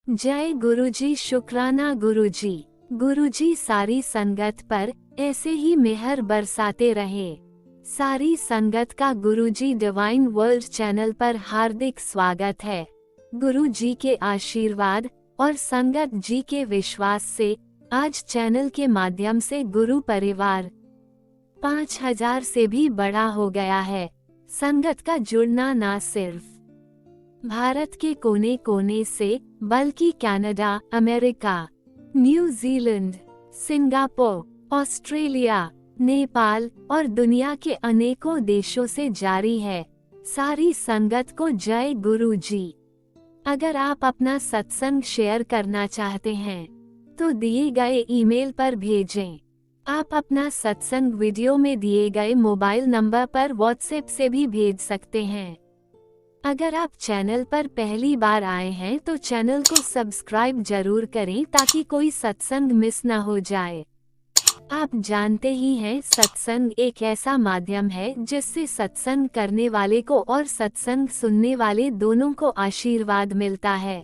जय गुरुजी। शुक्राना गुरुजी। गुरुजी सारी संगत पर ऐसे ही मेहर बरसाते रहे। सारी संगत का गुरुजी डिवाइन वर्ल्ड चैनल पर हार्दिक स्वागत है। गुरुजी के आशीर्वाद और संगत जी के विश्वास से आज चैनल के माध्यम से गुरु परिवार 5000 से भी बड़ा हो गया है। संगत का जुड़ना ना सिर्फ भारत के कोने कोने से बल्कि Canada, America, New Zealand, Singapore, Australia, Nepal और दुनिया के अनेकों देशों से जारी है। सारी संगत को जय गुरु जी। अगर आप अपना सत्संग शेयर करना चाहते हैं तो दिए गए ईमेल पर भेजें। आप अपना सत्संग वीडियो में दिए गए मोबाइल नंबर पर व्हाट्सएप से भी भेज सकते हैं। अगर आप चैनल पर पहली बार आए हैं तो चैनल को सब्सक्राइब जरूर करें ताकि कोई सत्संग मिस न हो जाए। आप जानते ही हैं, सत्संग एक ऐसा माध्यम है जिससे सत्संग करने वाले को और सत्संग सुनने वाले दोनों को आशीर्वाद मिलता है।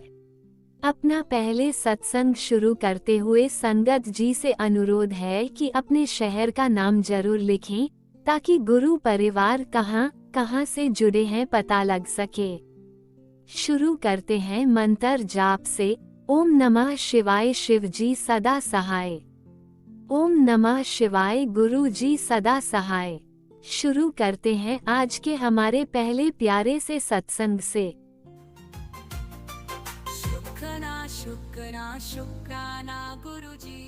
अपना पहले सत्संग शुरू करते हुए संगत जी से अनुरोध है कि अपने शहर का नाम जरूर लिखें ताकि गुरु परिवार कहाँ से जुड़े हैं पता लग सके। शुरू करते हैं मंत्र जाप से। ओम नमः शिवाय, शिव जी सदा सहाय। ओम नमः शिवाय, गुरु जी सदा सहाय। शुरू करते हैं आज के हमारे पहले प्यारे से सत्संग से। शुक्राना शुक्राना शुक्राना गुरुजी।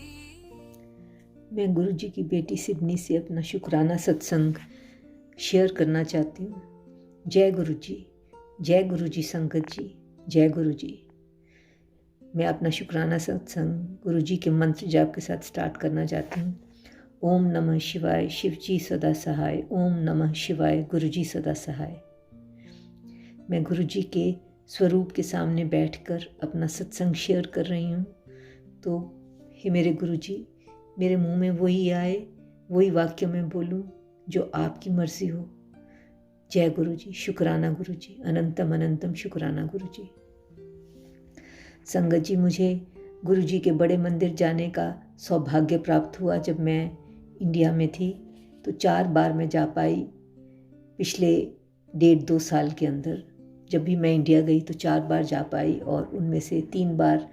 मैं गुरुजी की बेटी सिडनी से अपना शुक्राना सत्संग शेयर करना चाहती हूँ। जय गुरुजी संगत जी, जय गुरुजी। मैं अपना शुक्राना सत्संग गुरुजी के मंत्र जाप के साथ स्टार्ट करना चाहती हूँ। ओम नमः शिवाय, शिव जी सदा सहाय। ओम नमः शिवाय, गुरुजी सदा सहाय। मैं गुरुजी के स्वरूप के सामने बैठकर अपना सत्संग शेयर कर रही हूँ। तो हे मेरे गुरुजी, मेरे मुंह में वही आए, वही वाक्य मैं बोलूं जो आपकी मर्जी हो। जय गुरुजी, शुक्राना गुरुजी, अनंतम अनंतम शुक्राना गुरुजी। संगत जी, मुझे गुरुजी के बड़े मंदिर जाने का सौभाग्य प्राप्त हुआ। जब मैं इंडिया में थी तो 4 बार मैं जा पाई पिछले 1.5-2 साल के अंदर। जब भी मैं इंडिया गई तो 4 बार जा पाई और उनमें से 3 बार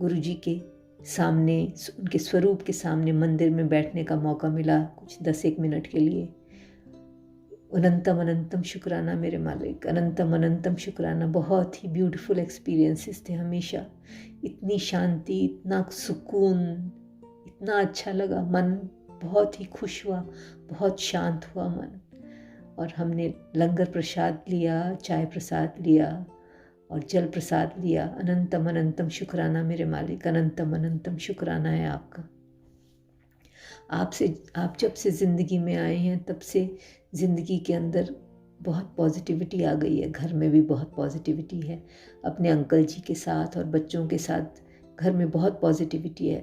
गुरुजी के सामने, उनके स्वरूप के सामने मंदिर में बैठने का मौका मिला, कुछ 10-1 मिनट के लिए। अनंतम अनंतम शुक्राना मेरे मालिक, अनंतम अनंतम शुक्राना। बहुत ही ब्यूटीफुल एक्सपीरियंसेस थे हमेशा। इतनी शांति, इतना सुकून, इतना अच्छा लगा। मन बहुत ही खुश हुआ, बहुत शांत हुआ मन। और हमने लंगर प्रसाद लिया, चाय प्रसाद लिया और जल प्रसाद लिया। अनंतम अनंतम शुक्राना मेरे मालिक, अनंतम अनंतम शुक्राना है आपका। आप जब से ज़िंदगी में आए हैं तब से ज़िंदगी के अंदर बहुत पॉजिटिविटी आ गई है। घर में भी बहुत पॉजिटिविटी है। अपने अंकल जी के साथ और बच्चों के साथ घर में बहुत पॉजिटिविटी है।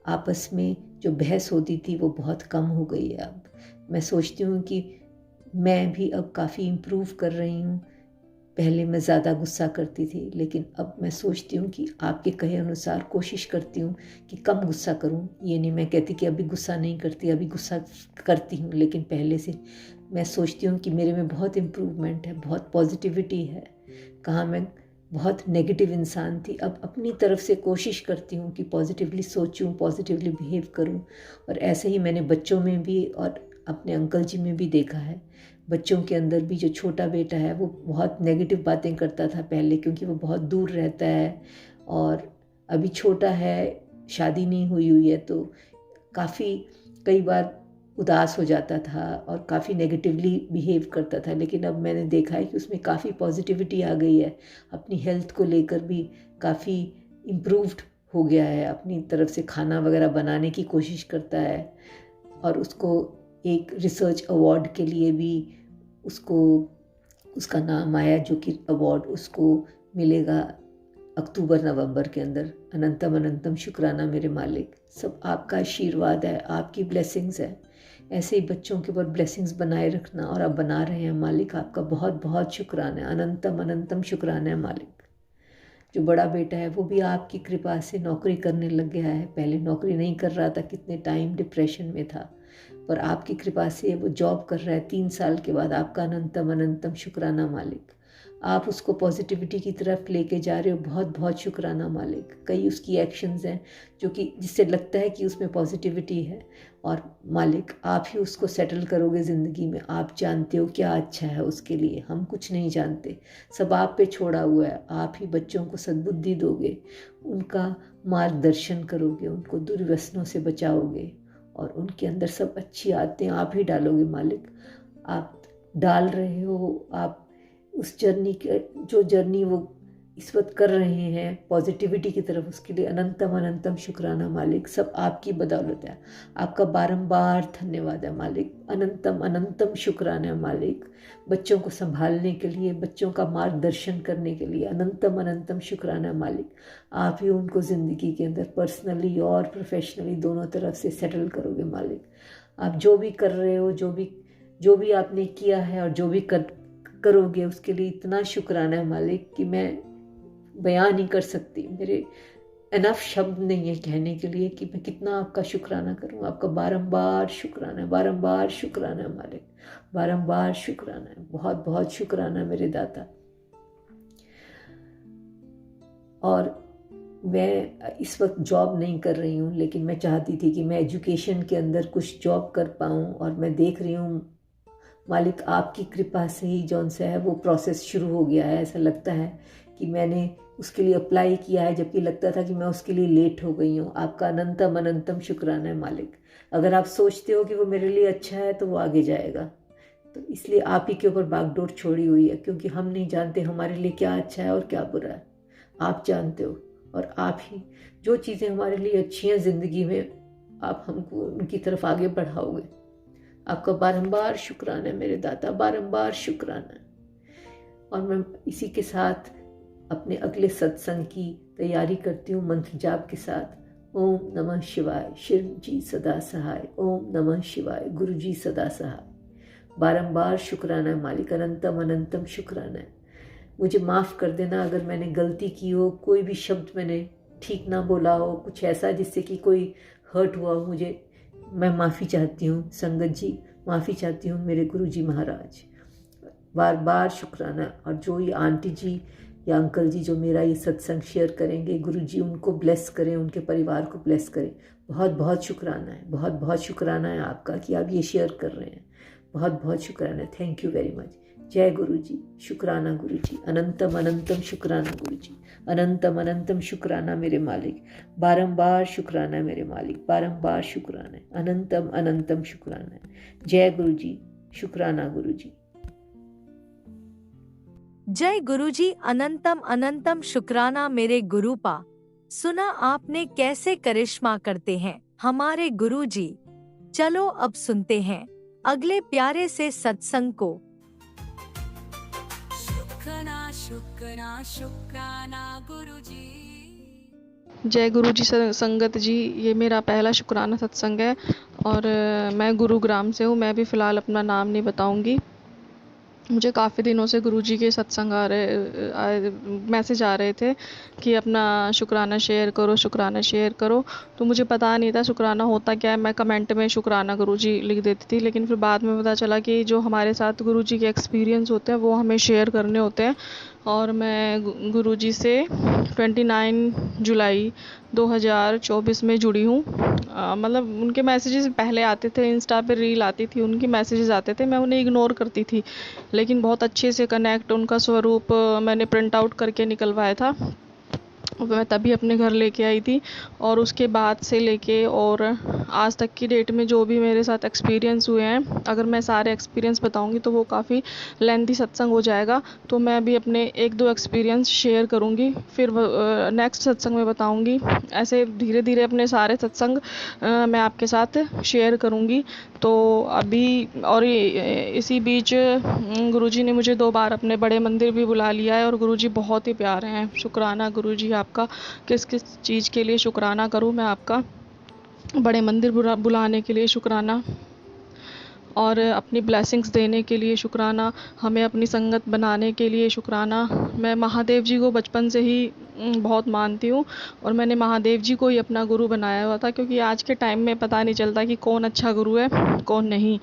आपस में जो बहस होती थी वो बहुत कम हो गई है। अब मैं सोचती हूँ कि मैं भी अब काफ़ी इम्प्रूव कर रही हूँ। पहले मैं ज़्यादा गुस्सा करती थी, लेकिन अब मैं सोचती हूँ कि आपके कहे अनुसार कोशिश करती हूँ कि कम गुस्सा करूँ। ये नहीं मैं कहती कि अभी गुस्सा नहीं करती, अभी गुस्सा करती हूँ, लेकिन पहले से मैं सोचती हूँ कि मेरे में बहुत इम्प्रूवमेंट है, बहुत पॉजिटिविटी है। कहाँ मैं बहुत नेगेटिव इंसान थी, अब अपनी तरफ से कोशिश करती हूँ कि पॉजिटिवली सोचूँ, पॉजिटिवली बिहेव करूँ। और ऐसे ही मैंने बच्चों में भी और अपने अंकल जी में भी देखा है। बच्चों के अंदर भी जो छोटा बेटा है वो बहुत नेगेटिव बातें करता था पहले, क्योंकि वो बहुत दूर रहता है और अभी छोटा है, शादी नहीं हुई है, तो काफ़ी कई बार उदास हो जाता था और काफ़ी नेगेटिवली बिहेव करता था। लेकिन अब मैंने देखा है कि उसमें काफ़ी पॉजिटिविटी आ गई है। अपनी हेल्थ को लेकर भी काफ़ी इम्प्रूव्ड हो गया है। अपनी तरफ से खाना वगैरह बनाने की कोशिश करता है और उसको एक रिसर्च अवार्ड के लिए भी उसका नाम आया, जो कि अवार्ड उसको मिलेगा अक्टूबर-नवंबर के अंदर। अनंतम अनंतम शुक्राना मेरे मालिक। सब आपका आशीर्वाद है, आपकी ब्लेसिंग्स है। ऐसे ही बच्चों के ऊपर ब्लेसिंग्स बनाए रखना, और आप बना रहे हैं मालिक। आपका बहुत बहुत शुक्राना है। अनंतम अनंतम शुक्राना है मालिक। जो बड़ा बेटा है वो भी आपकी कृपा से नौकरी करने लग गया है। पहले नौकरी नहीं कर रहा था, कितने टाइम डिप्रेशन में था, पर आपकी कृपा से वो जॉब कर रहा है 3 साल के बाद। आपका अनंतम अनंतम शुक्राना मालिक। आप उसको पॉजिटिविटी की तरफ लेके जा रहे हो, बहुत बहुत शुक्राना मालिक। कई उसकी एक्शंस हैं जो कि जिससे लगता है कि उसमें पॉजिटिविटी है, और मालिक आप ही उसको सेटल करोगे ज़िंदगी में। आप जानते हो क्या अच्छा है उसके लिए, हम कुछ नहीं जानते, सब आप पे छोड़ा हुआ है। आप ही बच्चों को सद्बुद्धि दोगे, उनका मार्गदर्शन करोगे, उनको दुर्व्यसनों से बचाओगे, और उनके अंदर सब अच्छी आदतें आप ही डालोगे मालिक। आप डाल रहे हो, आप उस जर्नी के जो जर्नी वो इस वक्त कर रहे हैं पॉजिटिविटी की तरफ, उसके लिए अनंतम अनंतम शुक्राना मालिक। सब आपकी बदौलत है। आपका बारंबार धन्यवाद है मालिक। अनंतम अनंतम शुक्राना मालिक। बच्चों को संभालने के लिए, बच्चों का मार्गदर्शन करने के लिए अनंतम अनंतम शुक्राना मालिक। आप ही उनको ज़िंदगी के अंदर पर्सनली और प्रोफेशनली दोनों तरफ से सेटल करोगे मालिक। आप जो भी कर रहे हो, जो भी आपने किया है और जो भी करोगे, उसके लिए इतना शुक्राना है मालिक कि मैं बयान नहीं कर सकती। मेरे इनफ शब्द नहीं है कहने के लिए कि मैं कितना आपका शुक्राना करूं। आपका बारंबार शुक्राना है, बारंबार शुक्राना है मालिक, बारंबार शुक्राना है। बहुत बहुत शुक्राना मेरे दाता। और मैं इस वक्त जॉब नहीं कर रही हूँ, लेकिन मैं चाहती थी कि मैं एजुकेशन के अंदर कुछ जॉब कर पाऊँ, और मैं देख रही हूँ मालिक आपकी कृपा से ही जौन सा है वो प्रोसेस शुरू हो गया है। ऐसा लगता है कि मैंने उसके लिए अप्लाई किया है, जबकि लगता था कि मैं उसके लिए लेट हो गई हूँ। आपका अनंतम अनंतम शुक्राना है मालिक। अगर आप सोचते हो कि वो मेरे लिए अच्छा है तो वो आगे जाएगा, तो इसलिए आप ही के ऊपर बागडोर छोड़ी हुई है, क्योंकि हम नहीं जानते हमारे लिए क्या अच्छा है और क्या बुरा है। आप जानते हो, और आप ही जो चीज़ें हमारे लिए अच्छी हैं ज़िंदगी में, आप हमको उनकी तरफ आगे बढ़ाओगे। आपका बारंबार शुक्राना है मेरे दाता, बारंबार शुक्राना है। और मैं इसी के साथ अपने अगले सत्संग की तैयारी करती हूँ मंत्र जाप के साथ। ओम नमः शिवाय, शिव जी सदा सहाय। ओम नमः शिवाय, गुरु जी सदा सहाय। बारंबार शुक्राना है मालिक, अनंतम अनंतम शुक्राना है। मुझे माफ़ कर देना अगर मैंने गलती की हो, कोई भी शब्द मैंने ठीक ना बोला हो, कुछ ऐसा जिससे कि कोई हर्ट हुआ हो, मुझे मैं माफ़ी चाहती हूँ। संगत जी माफ़ी चाहती हूँ, मेरे गुरु जी महाराज। बार बार शुक्राना। और जो ये आंटी जी या अंकल जी जो मेरा ये सत्संग शेयर करेंगे, गुरु जी उनको ब्लेस करें, उनके परिवार को ब्लेस करें। बहुत बहुत शुक्राना है, बहुत बहुत शुक्राना है आपका कि आप ये शेयर कर रहे हैं। बहुत बहुत शुक्राना है। Thank you very much. जय गुरु जी। शुक्राना गुरु जी। अनंतम अनंतम शुक्राना गुरु जी। अनंतम अनंतम शुक्राना मेरे मालिक। बारंबार शुक्राना मेरे मालिक, बारंबार शुक्राना। अनंतम अनंतम शुक्राना। जय गुरु जी। शुक्राना गुरु जी। जय गुरुजी। अनंतम अनंतम शुक्राना मेरे गुरुपा। सुना आपने कैसे करिश्मा करते हैं हमारे गुरुजी। चलो अब सुनते हैं अगले प्यारे से सत्संग को। शुक्राना शुक्राना शुक्राना गुरुजी। जय गुरु जी संगत जी। ये मेरा पहला शुक्राना सत्संग है, और मैं गुरुग्राम से हूँ। मैं भी फ़िलहाल अपना नाम नहीं बताऊँगी। मुझे काफ़ी दिनों से गुरुजी के सत्संग मैसेज आ रहे थे कि अपना शुक्राना शेयर करो, शुक्राना शेयर करो। तो मुझे पता नहीं था शुक्राना होता क्या है। मैं कमेंट में शुक्राना गुरुजी लिख देती थी, लेकिन फिर बाद में पता चला कि जो हमारे साथ गुरुजी के एक्सपीरियंस होते हैं वो हमें शेयर करने होते हैं। और मैं गुरुजी से 29 जुलाई 2024 में जुड़ी हूँ। मतलब उनके मैसेजेस पहले आते थे, इंस्टा पे रील आती थी, उनके मैसेजेस आते थे, मैं उन्हें इग्नोर करती थी, लेकिन बहुत अच्छे से कनेक्ट उनका स्वरूप मैंने प्रिंट आउट करके निकलवाया था। मैं तभी अपने घर लेके आई थी, और उसके बाद से लेके और आज तक की डेट में जो भी मेरे साथ एक्सपीरियंस हुए हैं, अगर मैं सारे एक्सपीरियंस बताऊंगी तो वो काफ़ी लेंथी सत्संग हो जाएगा। तो मैं अभी अपने 1-2 एक्सपीरियंस शेयर करूंगी, फिर नेक्स्ट सत्संग में बताऊंगी। ऐसे धीरे धीरे अपने सारे सत्संग मैं आपके साथ शेयर करूंगी। तो अभी और इसी बीच गुरुजी ने मुझे 2 बार अपने बड़े मंदिर भी बुला लिया है, और गुरुजी बहुत ही प्यारे हैं। शुक्राना गुरुजी आपका। किस किस चीज़ के लिए शुक्राना करूं मैं आपका। बड़े मंदिर बुलाने के लिए शुक्राना, और अपनी ब्लेसिंग्स देने के लिए शुक्राना, हमें अपनी संगत बनाने के लिए शुक्राना। मैं महादेव जी को बचपन से ही बहुत मानती हूँ। और मैंने महादेव जी को ही अपना गुरु बनाया हुआ था, क्योंकि आज के टाइम में पता नहीं चलता कि कौन अच्छा गुरु है कौन नहीं।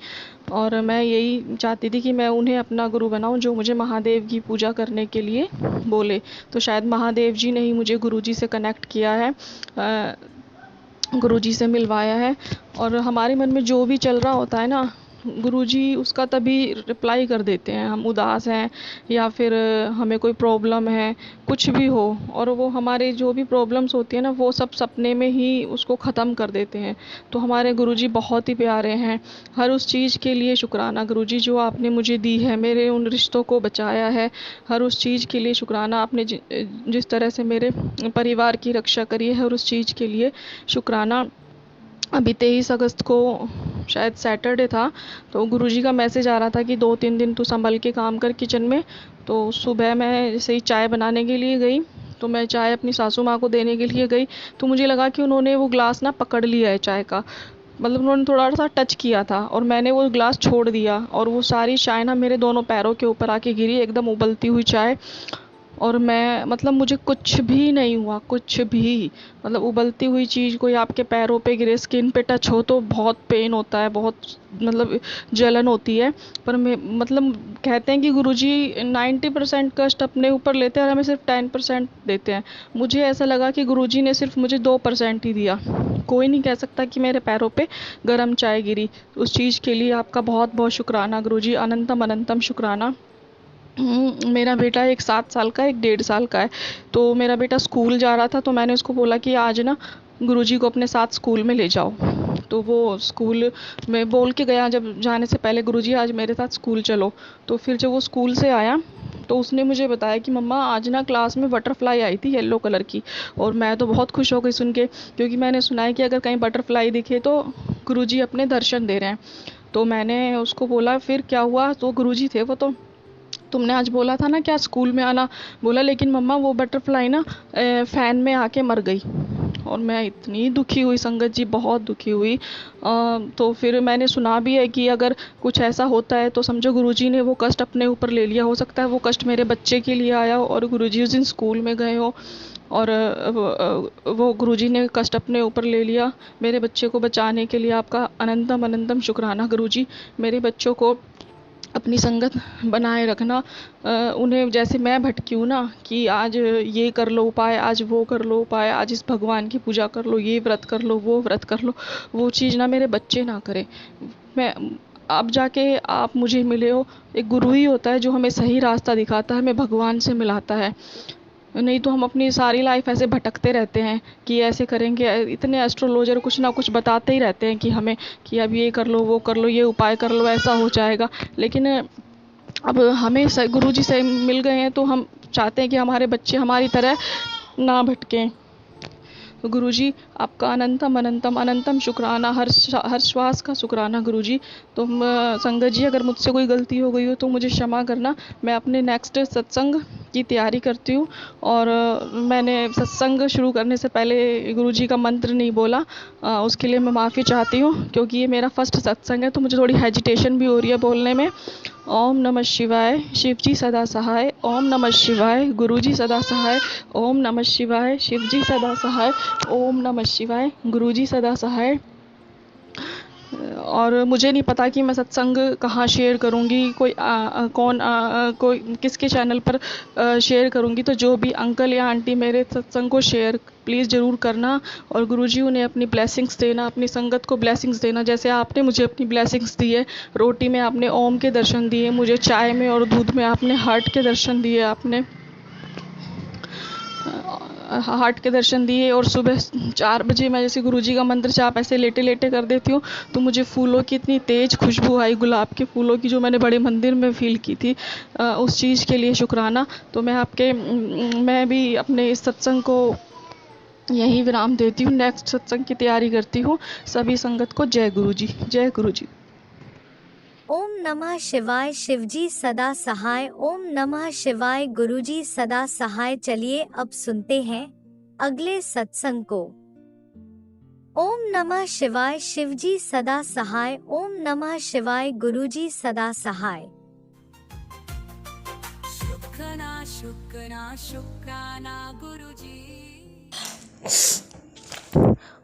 और मैं यही चाहती थी कि मैं उन्हें अपना गुरु बनाऊं जो मुझे महादेव की पूजा करने के लिए बोले। तो शायद महादेव जी ने ही मुझे गुरु जी से कनेक्ट किया है, गुरुजी से मिलवाया है। और हमारे मन में जो भी चल रहा होता है ना, गुरुजी उसका तभी रिप्लाई कर देते हैं। हम उदास हैं या फिर हमें कोई प्रॉब्लम है, कुछ भी हो, और वो हमारे जो भी प्रॉब्लम्स होती है ना, वो सब सपने में ही उसको ख़त्म कर देते हैं। तो हमारे गुरुजी बहुत ही प्यारे हैं। हर उस चीज़ के लिए शुक्राना गुरुजी जो आपने मुझे दी है, मेरे उन रिश्तों को बचाया है। हर उस चीज़ के लिए शुक्राना, आपने जिस तरह से मेरे परिवार की रक्षा करी है, हर उस चीज़ के लिए शुक्राना। अभी 23 अगस्त को शायद सैटरडे था, तो गुरुजी का मैसेज आ रहा था कि 2-3 दिन तू संभल के काम कर किचन में। तो सुबह मैं जैसे ही चाय बनाने के लिए गई, तो मैं चाय अपनी सासू माँ को देने के लिए गई, तो मुझे लगा कि उन्होंने वो ग्लास ना पकड़ लिया है चाय का, मतलब उन्होंने थोड़ा सा टच किया था और मैंने वो ग्लास छोड़ दिया, और वो सारी चाय ना मेरे दोनों पैरों के ऊपर आके गिरी, एकदम उबलती हुई चाय। और मैं मतलब मुझे कुछ भी नहीं हुआ, कुछ भी, मतलब उबलती हुई चीज़ कोई आपके पैरों पे गिरे, स्किन पे टच हो तो बहुत पेन होता है, बहुत मतलब जलन होती है। पर मैं मतलब कहते हैं कि गुरुजी 90% कष्ट अपने ऊपर लेते हैं और हमें सिर्फ 10% देते हैं। मुझे ऐसा लगा कि गुरुजी ने सिर्फ मुझे 2% ही दिया। कोई नहीं कह सकता कि मेरे पैरों पे गर्म चाय गिरी। उस चीज़ के लिए आपका बहुत बहुत शुक्राना गुरुजी, अनंतम अनंतम शुक्राना। मेरा बेटा एक 7 साल का है, एक 1.5 साल का है। तो मेरा बेटा स्कूल जा रहा था, तो मैंने उसको बोला कि आज ना गुरुजी को अपने साथ स्कूल में ले जाओ। तो वो स्कूल में बोल के गया जब जाने से पहले, गुरुजी आज मेरे साथ स्कूल चलो। तो फिर जब वो स्कूल से आया तो उसने मुझे बताया कि मम्मा आज ना क्लास में बटरफ्लाई आई थी येलो कलर की। और मैं तो बहुत खुश हो गई सुन के, क्योंकि मैंने सुना है कि अगर कहीं बटरफ्लाई दिखे तो गुरुजी अपने दर्शन दे रहे हैं। तो मैंने उसको बोला फिर क्या हुआ, तो गुरुजी थे वो, तो तुमने आज बोला था ना क्या स्कूल में आना। बोला लेकिन मम्मा वो बटरफ्लाई ना फ़ैन में आके मर गई। और मैं इतनी दुखी हुई संगत जी, बहुत दुखी हुई। तो फिर मैंने सुना भी है कि अगर कुछ ऐसा होता है तो समझो गुरुजी ने वो कष्ट अपने ऊपर ले लिया। हो सकता है वो कष्ट मेरे बच्चे के लिए आया हो और गुरुजी उस दिन स्कूल में गए हो और वो गुरुजी ने कष्ट अपने ऊपर ले लिया मेरे बच्चे को बचाने के लिए। आपका अनंतम अनंतम शुक्राना गुरुजी। मेरे बच्चों को अपनी संगत बनाए रखना। उन्हें जैसे मैं भटकी हूँ ना कि आज ये कर लो उपाय, आज वो कर लो उपाय, आज इस भगवान की पूजा कर लो, ये व्रत कर लो, वो व्रत कर लो, वो चीज़ ना मेरे बच्चे ना करें। मैं अब जाके आप मुझे मिले हो, एक गुरु ही होता है जो हमें सही रास्ता दिखाता है, हमें भगवान से मिलाता है। नहीं तो हम अपनी सारी लाइफ ऐसे भटकते रहते हैं कि ऐसे करेंगे। इतने एस्ट्रोलॉजर कुछ ना कुछ बताते ही रहते हैं कि हमें कि अब ये कर लो, वो कर लो, ये उपाय कर लो, ऐसा हो जाएगा। लेकिन अब हमें गुरुजी से मिल गए हैं तो हम चाहते हैं कि हमारे बच्चे हमारी तरह ना भटकें। तो गुरुजी आपका अनंतम अनंतम अनंतम शुक्राना, हर श्वास का शुक्राना गुरुजी। तो संगत जी अगर मुझसे कोई गलती हो गई हो तो मुझे क्षमा करना। मैं अपने नेक्स्ट सत्संग की तैयारी करती हूँ और मैंने सत्संग शुरू करने से पहले गुरुजी का मंत्र नहीं बोला, उसके लिए मैं माफ़ी चाहती हूँ, क्योंकि ये मेरा फर्स्ट सत्संग है तो मुझे थोड़ी हेजिटेशन भी हो रही है बोलने में। ओम नमः शिवाय, शिवजी सदा सहाय। ओम नमः शिवाय, गुरुजी सदा सहाय। ओम नमः शिवाय, शिवजी सदा सहाय। ओम नमः शिवाय, गुरुजी सदा सहाय। और मुझे नहीं पता कि मैं सत्संग कहाँ शेयर करूँगी, कोई किसके चैनल पर शेयर करूँगी। तो जो भी अंकल या आंटी मेरे सत्संग को शेयर प्लीज़ ज़रूर करना और गुरुजी उन्हें अपनी ब्लेसिंग्स देना, अपनी संगत को ब्लेसिंग्स देना, जैसे आपने मुझे अपनी ब्लेसिंग्स दी है। रोटी में आपने ओम के दर्शन दिए मुझे, चाय में और दूध में आपने हार्ट के दर्शन दिए, आपने हार्ट के दर्शन दिए। और सुबह 4 बजे मैं जैसे गुरुजी का मंत्र जाप ऐसे लेटे लेटे कर देती हूँ तो मुझे फूलों की इतनी तेज़ खुशबू आई, गुलाब के फूलों की, जो मैंने बड़े मंदिर में फील की थी। उस चीज़ के लिए शुक्राना। तो मैं भी अपने इस सत्संग को यहीं विराम देती हूँ, नेक्स्ट सत्संग की तैयारी करती हूँ। सभी संगत को जय गुरुजी, जय गुरुजी। ओम नमः शिवाय, शिवजी सदा सहाय। ओम नमः शिवाय, गुरुजी सदा सहाय। चलिए अब सुनते हैं अगले सत्संग को। ओम नमः शिवाय, शिवजी सदा सहाय। ओम नमः शिवाय, गुरुजी सदा सहाय। शुक्राना शुक्राना गुरुजी।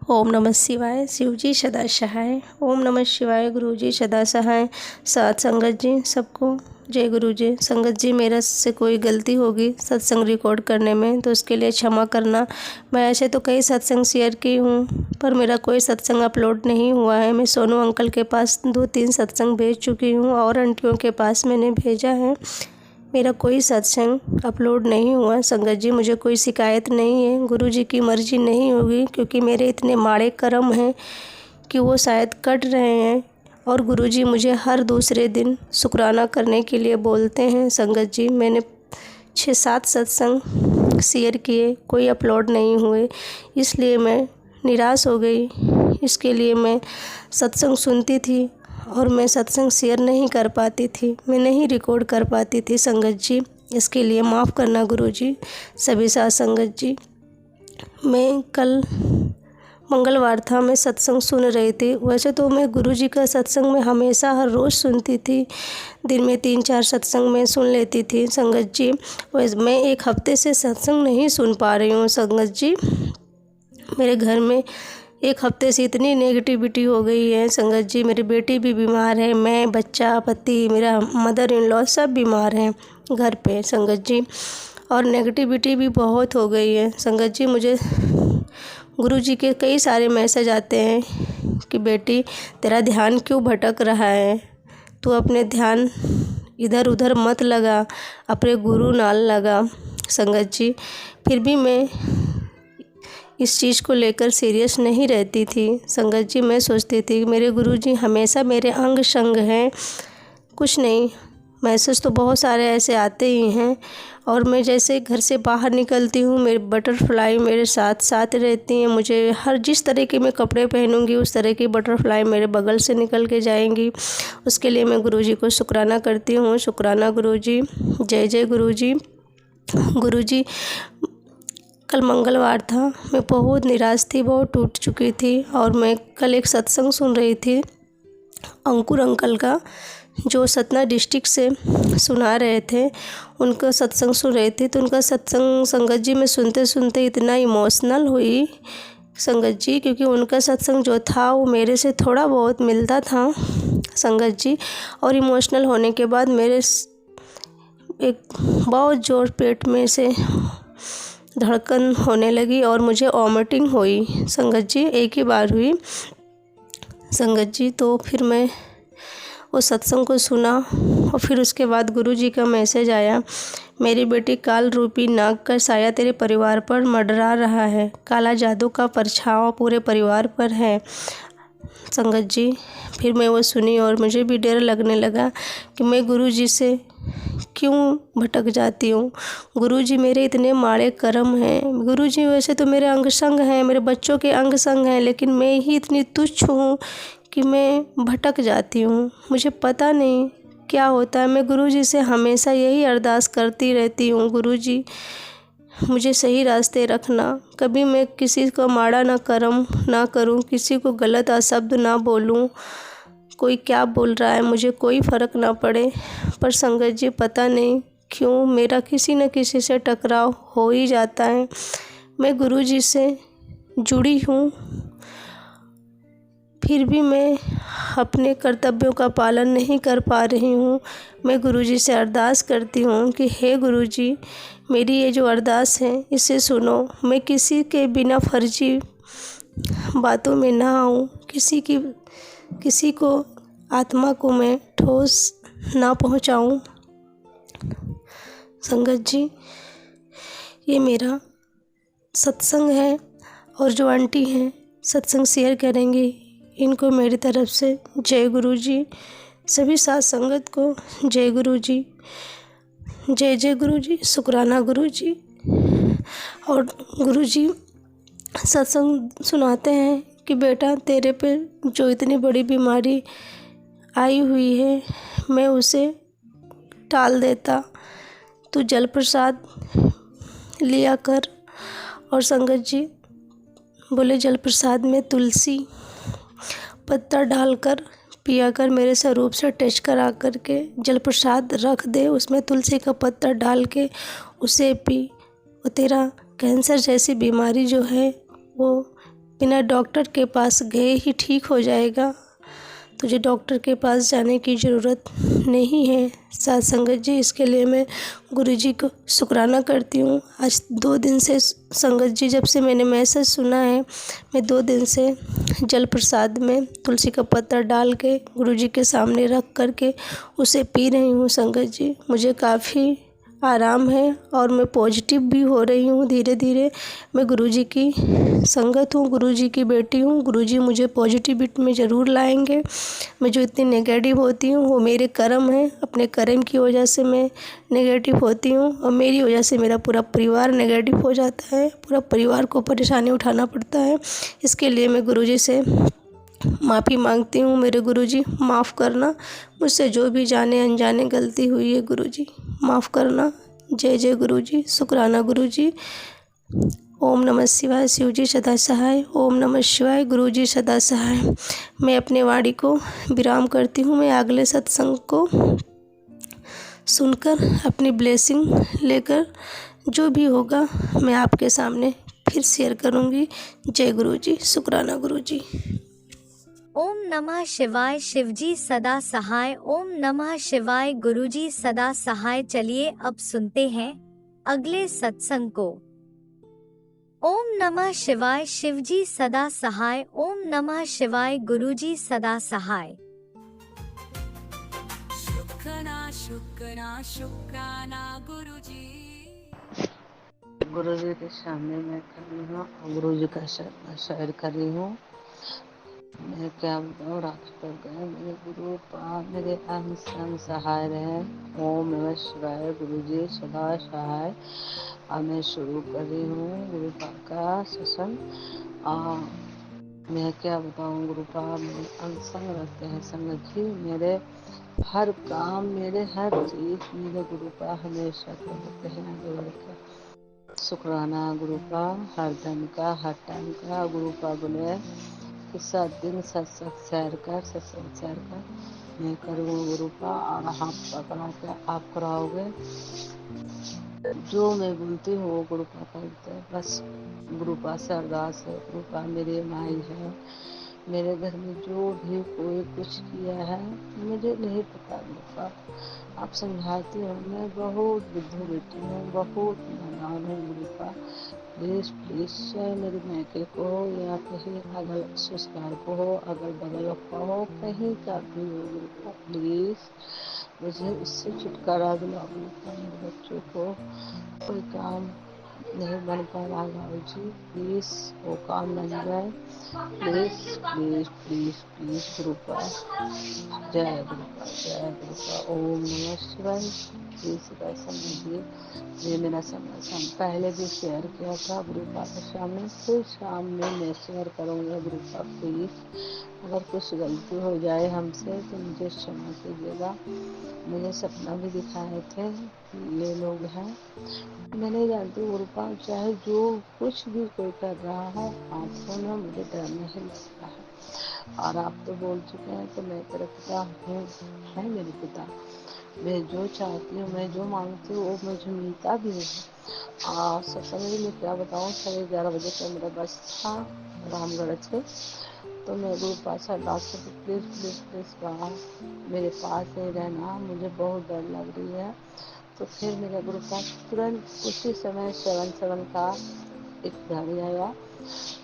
ओम नमः शिवाय। शिवजी सदा सहाय। ओम नमः शिवाय। गुरुजी सदा सहाय। साथ संगत जी सबको जय गुरु जी। संगत जी, मेरा से कोई गलती होगी सत्संग रिकॉर्ड करने में तो उसके लिए क्षमा करना। मैं ऐसे तो कई सत्संग शेयर की हूँ पर मेरा कोई सत्संग अपलोड नहीं हुआ है। मैं सोनू अंकल के पास 2-3 सत्संग भेज चुकी हूँ और आंटियों के पास मैंने भेजा है। मेरा कोई सत्संग अपलोड नहीं हुआ। संगत जी, मुझे कोई शिकायत नहीं है। गुरु जी की मर्जी नहीं होगी क्योंकि मेरे इतने माड़े कर्म हैं कि वो शायद कट रहे हैं और गुरुजी मुझे हर दूसरे दिन शुक्राना करने के लिए बोलते हैं। संगत जी, मैंने 6-7 सत्संग शेयर किए, कोई अपलोड नहीं हुए, इसलिए मैं निराश हो गई। इसके लिए मैं सत्संग सुनती थी और मैं सत्संग शेयर नहीं कर पाती थी, मैं नहीं रिकॉर्ड कर पाती थी। संगत जी, इसके लिए माफ़ करना गुरुजी। सभी साथ संगत जी, मैं कल मंगलवार था, मैं सत्संग सुन रही थी। वैसे तो मैं गुरुजी का सत्संग में हमेशा हर रोज़ सुनती थी, दिन में 3-4 सत्संग में सुन लेती थी। संगत जी, वैसे मैं 1 हफ्ते से सत्संग नहीं सुन पा रही हूँ। संगत जी, मेरे घर में 1 हफ्ते से इतनी नेगेटिविटी हो गई है। संगत जी, मेरी बेटी भी बीमार है, मैं, बच्चा, पति, मेरा मदर इन लॉ सब बीमार हैं घर पे। संगत जी, और नेगेटिविटी भी बहुत हो गई है। संगत जी, मुझे गुरुजी के कई सारे मैसेज आते हैं कि बेटी तेरा ध्यान क्यों भटक रहा है, तू अपने ध्यान इधर उधर मत लगा, अपने गुरु नाल लगा। संगत जी, फिर भी मैं इस चीज़ को लेकर सीरियस नहीं रहती थी। संगत जी, मैं सोचती थी मेरे गुरुजी हमेशा मेरे अंग संग हैं। कुछ नहीं, मैसेज तो बहुत सारे ऐसे आते ही हैं और मैं जैसे घर से बाहर निकलती हूँ मेरी बटरफ्लाई मेरे साथ साथ रहती हैं। मुझे हर जिस तरह के मैं कपड़े पहनूंगी उस तरह की बटरफ्लाई मेरे बगल से निकल के जाएंगी। उसके लिए मैं गुरुजी को शुक्राना करती हूँ। शुक्राना गुरुजी, जय जय गुरुजी। गुरुजी, कल मंगलवार था, मैं बहुत निराश थी, बहुत टूट चुकी थी और मैं कल एक सत्संग सुन रही थी अंकुर अंकल का, जो सतना डिस्ट्रिक्ट से सुना रहे थे। उनका सत्संग सुन रही थी तो उनका सत्संग संगत जी मैं सुनते सुनते इतना इमोशनल हुई संगत जी, क्योंकि उनका सत्संग जो था वो मेरे से थोड़ा बहुत मिलता था संगत जी। और इमोशनल होने के बाद मेरे एक बहुत जोर पेट में से धड़कन होने लगी और मुझे वॉमिटिंग हुई संगत जी, एक ही बार हुई संगत जी। तो फिर मैं वो सत्संग को सुना और फिर उसके बाद गुरुजी का मैसेज आया, मेरी बेटी काल रूपी नाग का साया तेरे परिवार पर मंडरा रहा है, काला जादू का परछावा पूरे परिवार पर है संगत जी। फिर मैं वो सुनी और मुझे भी डर लगने लगा कि मैं गुरुजी से क्यों भटक जाती हूँ। गुरुजी मेरे इतने माड़े कर्म हैं। गुरुजी वैसे तो मेरे अंग संग हैं, मेरे बच्चों के अंग संग हैं, लेकिन मैं ही इतनी तुच्छ हूँ कि मैं भटक जाती हूँ। मुझे पता नहीं क्या होता है। मैं गुरुजी से हमेशा यही अरदास करती रहती हूँ, गुरुजी मुझे सही रास्ते रखना, कभी मैं किसी को माड़ा ना ना करूँ, किसी को गलत अशब्द ना बोलूँ, कोई क्या बोल रहा है मुझे कोई फ़र्क ना पड़े। पर संगत जी, पता नहीं क्यों मेरा किसी न किसी से टकराव हो ही जाता है। मैं गुरुजी से जुड़ी हूँ फिर भी मैं अपने कर्तव्यों का पालन नहीं कर पा रही हूँ। मैं गुरुजी से अरदास करती हूँ कि हे गुरुजी, मेरी ये जो अरदास है इसे सुनो। मैं किसी के बिना फर्जी बातों में ना आऊँ, किसी को आत्मा को मैं ठोस ना पहुँचाऊँ। संगत जी, ये मेरा सत्संग है और जो आंटी हैं सत्संग शेयर करेंगी, इनको मेरी तरफ से जय गुरुजी। सभी साथ संगत को जय गुरुजी, जय जय गुरुजी, शुक्राना गुरुजी। और गुरुजी सत्संग सुनाते हैं कि बेटा तेरे पे जो इतनी बड़ी बीमारी आई हुई है मैं उसे टाल देता, तू जल प्रसाद लिया कर। और संगत जी बोले जल प्रसाद में तुलसी पत्ता डालकर पिया कर मेरे स्वरूप से टच करा करके जल प्रसाद रख दे, उसमें तुलसी का पत्ता डाल के उसे पी। वो तेरा कैंसर जैसी बीमारी जो है वो बिना डॉक्टर के पास गए ही ठीक हो जाएगा। तुझे डॉक्टर के पास जाने की ज़रूरत नहीं है। साथ संगत जी, इसके लिए मैं गुरुजी को शुक्राना करती हूँ। आज 2 दिन से संगत जी, जब से मैंने मैसेज सुना है, मैं 2 दिन से जल प्रसाद में तुलसी का पत्ता डाल के गुरुजी के सामने रख कर के उसे पी रही हूँ। संगत जी, मुझे काफ़ी आराम है और मैं पॉजिटिव भी हो रही हूँ धीरे धीरे। मैं गुरुजी की संगत हूँ, गुरुजी की बेटी हूँ। गुरुजी मुझे पॉजिटिविटी में ज़रूर लाएंगे। मैं जो इतनी नेगेटिव होती हूँ वो मेरे कर्म है। अपने कर्म की वजह से मैं नेगेटिव होती हूँ और मेरी वजह से मेरा पूरा परिवार नेगेटिव हो जाता है। पूरा परिवार को परेशानी उठाना पड़ता है। इसके लिए मैं गुरुजी से माफ़ी मांगती हूँ। मेरे गुरुजी, माफ़ करना, मुझसे जो भी जाने अनजाने गलती हुई है गुरुजी, माफ़ करना। जय जय गुरुजी, शुक्राना गुरुजी। ओम नमः शिवाय। शिव जी सदा सहाय। ओम नमः शिवाय। गुरुजी सदा सहाय। मैं अपने वाणी को विराम करती हूँ। मैं अगले सत्संग को सुनकर अपनी ब्लेसिंग लेकर जो भी होगा मैं आपके सामने फिर शेयर करूँगी। जय गुरुजी, शुक्राना गुरुजी। ओम नमः शिवाय। शिवजी सदा सहाय। ओम नमः शिवाय। गुरुजी सदा सहाय। चलिए अब सुनते हैं अगले सत्संग को। ओम नमः शिवाय। शिवजी सदा सहाय। ओम नमः शिवाय। गुरुजी सदा सहाय। शुक्राना गुरुजी। गुरुजी के सामने मैं खड़ी हूँ और गुरुजी का शायर कर रही हूँ। मैं क्या बताऊँ, रात कर गए मेरे गुरु पा मेरे अंग संग सहाय रहे। ओम नमः शिवाय। गुरुजी सदा सहाय। अब मैं शुरू कर रही हूँ गुरु पा का सत्संग। मैं क्या बताऊँ, गुरु पा मेरे अंग संग रहते हैं। संगत जी, मेरे हर काम, मेरे हर चीज मेरे गुरु पा हमेशा करते हैं आगे बढ़कर। शुक्राना गुरु का, हर दिन का, हर टाइम का। गुरु पा बोले कि 7 दिन सत्संग शेयर कर मैं करूँ गुरु पा, और आप पकड़ा के आप कराओगे। जो मैं बोलती हूँ वो गुरु पा करते हैं। बस गुरु पा से अरदास है। गुरु पा मेरी माई है। मेरे घर में जो भी कोई कुछ किया है मुझे नहीं पता। गुरु पा आप समझाती हो। मैं बहुत बुद्धू बेटी हूँ, बहुत नादान हूँ। गुरु पा प्लीज प्लीज, चाहे मेरे मैके को हो या कहीं अगल ससुराल को हो, अगल बगल का हो, कहीं का भी हो, गुरु पा प्लीज मुझे उससे छुटकारा दिलाओ। गुरु पा मेरे बच्चों को कोई काम नहीं बन पा रहा बाबू जी, प्लीज वो काम बन जाए। प्लीज प्लीज प्लीज प्लीज गुरु पा। जय गुरु पा, जय गुरु पा। ओम नमः शिवाय। प्लीज समझिए, ये मेरा संग पहले भी शेयर किया था गुरु पा के सामने, फिर शाम में मैं शेयर करूँगा। गुरु पा प्लीज, अगर कुछ गलती हो जाए हमसे तो मुझे क्षमा कीजिएगा। मुझे सपना भी दिखाए थे ये लोग हैं, मैं नहीं जानती। गुरु पा चाहे जो कुछ भी कोई कर रहा है, आपको ना मुझे डर नहीं लगता है। और आप तो बोल चुके हैं कि मैं तेरा पिता हूँ, है मेरे पिता। मैं जो चाहती हूँ, मैं जो मांगती हूँ वो मुझे मिलता भी है। सत्संग में क्या बताऊँ, 11:30 बजे का मेरा बस था रामगढ़ से। तो मैं गुरु पास अरदास करती, प्लीज प्लीज प्लीज वहाँ मेरे पास ही रहना, मुझे बहुत डर लग रही है। तो फिर मेरा गुरु पास तुरंत उसी समय 7 का एक घड़ी आया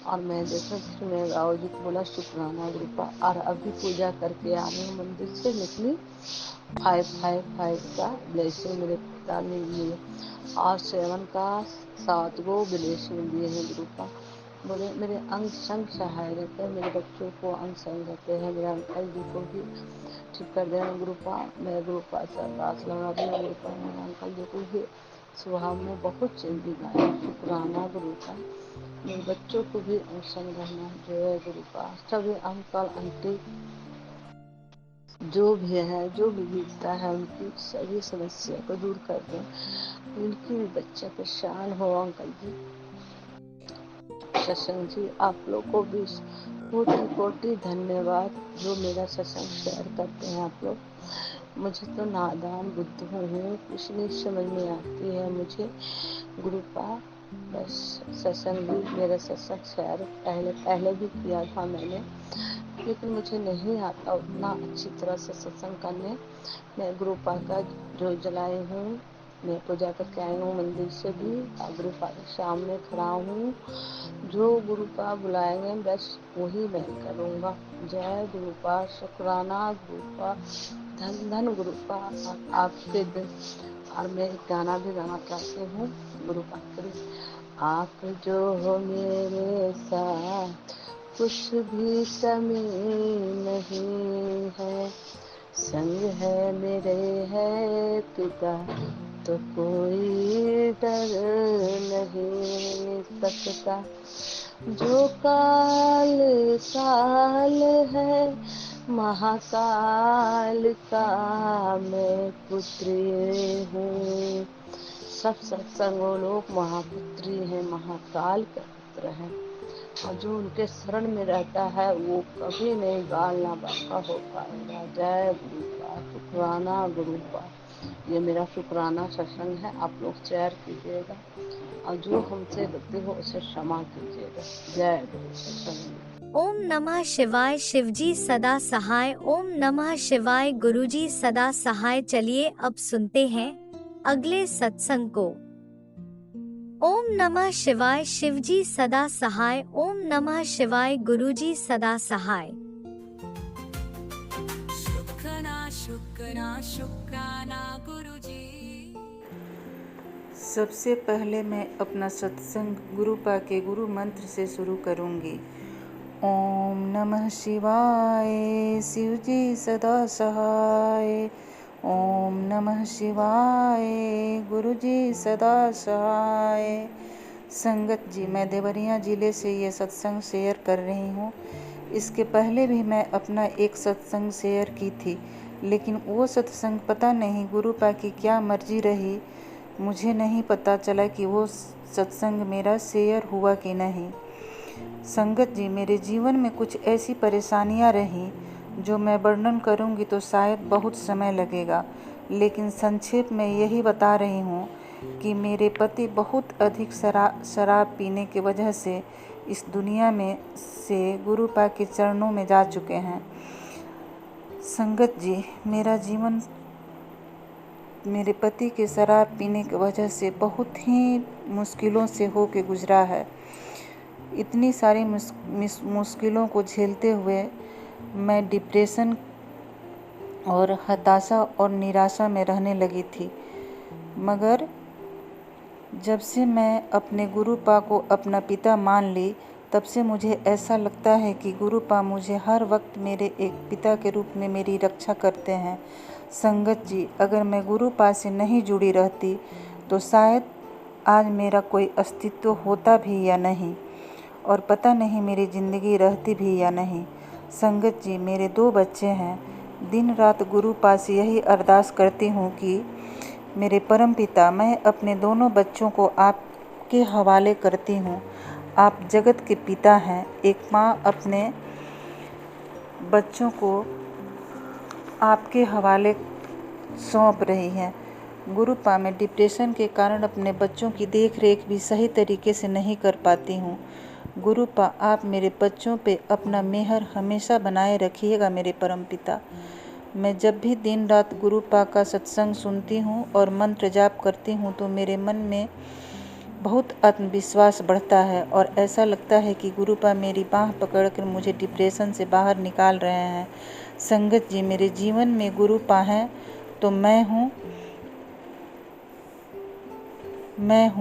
और मैं देखा। फिर मैं राव जी को बोला शुक्राना गुरु पा, और अभी पूजा करके आ रही हूँ मंदिर से निकली। 555 का ब्लेसिंग मेरे पिता ने दिए और 7 का 7 गो ब्लेसिंग दिए हैं गुरु पा। बोले मेरे अंग संग सहाय रहते हैं, मेरे बच्चों को अंग संग रहते हैं, मेरे अंकल जी को भी ठीक कर देना गुरु पा। मैं गुरु पा से अरदास लगा रही हूँ। गुरु पा मेरे अंकल जी को भी स्वभाव में बहुत चेंजिंग आया। शुक्राना गुरु पा। मेरे बच्चों को भी अंग संग रहना। जय गुरु पा। सभी अंकल आंटी जो भी है, जो भी बीतता है, उनकी सभी समस्या को दूर कर दें। उनकी भी बच्चा परेशान हो। अंकल जी, सत्संग जी, आप लोग को भी कोटि कोटि धन्यवाद जो मेरा सत्संग शेयर करते हैं आप लोग। मुझे तो नादान बुद्ध हूँ, कुछ नहीं समझ में आती है मुझे गुरुपा। बस सत्संग भी, मेरा सत्संग शेयर पहले भी किया था मैंने, लेकिन मुझे नहीं आता उतना अच्छी तरह से सत्संग करने। मैं गुरुपा का जो जलाई हूँ, मैं पूजा करके आई हूँ मंदिर से भी, गुरुपा के सामने खड़ा हूँ। जो गुरुपा बुलाएंगे बस वही मैं करूँगा। जय गुरुपा, शुक्राना गुरुपा, धन धन गुरुपा आपके दिन। और मैं एक गाना भी गाना चाहती हूँ गुरुपा के लिए। आप जो हो मेरे साथ कुछ भी कमी नहीं है, संग है मेरे है पिता तो कोई डर नहीं सकता। जो काल काल है महाकाल का मैं पुत्री हूँ। सब सत्संगों लोग महापुत्री हैं, महाकाल का पुत्र है, और जो उनके शरण में रहता है वो कभी नहीं गालना बाका हो पाएगा। जय गुरुपा, शुक्राना गुरुपा। ये मेरा शुक्राना सत्संग है, आप लोग शेयर कीजिएगा और जो हमसे गलती हो उसे क्षमा कीजिएगा। जय गुरु सत्संग। ओम नमः शिवाय। शिवजी सदा सहाय। ओम नमः शिवाय। गुरुजी सदा सहाय। चलिए अब सुनते हैं अगले सत्संग को। ओम नमः शिवाय। शिवजी सदा सहाय। ओम नमः शिवाय। गुरुजी सदा सहाय। शुक्राना गुरुजी। सबसे पहले मैं अपना सत्संग गुरुपा के गुरु मंत्र से शुरू करूंगी। ओम नमः शिवाय। शिवजी सदा सहाय। ओम नमः शिवाय। गुरुजी सदा सहाय। संगत जी, मैं देवरिया ज़िले से ये सत्संग शेयर कर रही हूँ। इसके पहले भी मैं अपना एक सत्संग शेयर की थी, लेकिन वो सत्संग पता नहीं गुरुपा की क्या मर्जी रही, मुझे नहीं पता चला कि वो सत्संग मेरा शेयर हुआ कि नहीं। संगत जी, मेरे जीवन में कुछ ऐसी परेशानियां रहीं जो मैं वर्णन करूंगी तो शायद बहुत समय लगेगा, लेकिन संक्षेप में यही बता रही हूँ कि मेरे पति बहुत अधिक शराब पीने की वजह से इस दुनिया में से गुरुपा के चरणों में जा चुके हैं। संगत जी, मेरा जीवन मेरे पति के शराब पीने की वजह से बहुत ही मुश्किलों से होके गुजरा है। इतनी सारी मुश्किलों को झेलते हुए मैं डिप्रेशन और हताशा और निराशा में रहने लगी थी, मगर जब से मैं अपने गुरुपा को अपना पिता मान ली, तब से मुझे ऐसा लगता है कि गुरुपा मुझे हर वक्त मेरे एक पिता के रूप में मेरी रक्षा करते हैं। संगत जी, अगर मैं गुरुपा से नहीं जुड़ी रहती तो शायद आज मेरा कोई अस्तित्व होता भी या नहीं, और पता नहीं मेरी ज़िंदगी रहती भी या नहीं। संगत जी, मेरे 2 बच्चे हैं। दिन रात गुरुपा से यही अरदास करती हूँ कि मेरे परमपिता, मैं अपने दोनों बच्चों को आपके हवाले करती हूँ। आप जगत के पिता हैं। एक माँ अपने बच्चों को आपके हवाले सौंप रही है। गुरुपा, मैं डिप्रेशन के कारण अपने बच्चों की देख रेख भी सही तरीके से नहीं कर पाती हूँ। गुरुपा, आप मेरे बच्चों पे अपना मेहर हमेशा बनाए रखिएगा मेरे परमपिता। मैं जब भी दिन रात गुरुपा का सत्संग सुनती हूँ और मंत्र जाप करती हूँ तो मेरे मन में बहुत आत्मविश्वास बढ़ता है और ऐसा लगता है कि गुरुपा मेरी बाँह पकड़कर मुझे डिप्रेशन से बाहर निकाल रहे हैं। संगत जी, मेरे जीवन में गुरुपा हैं तो मैं हूँ।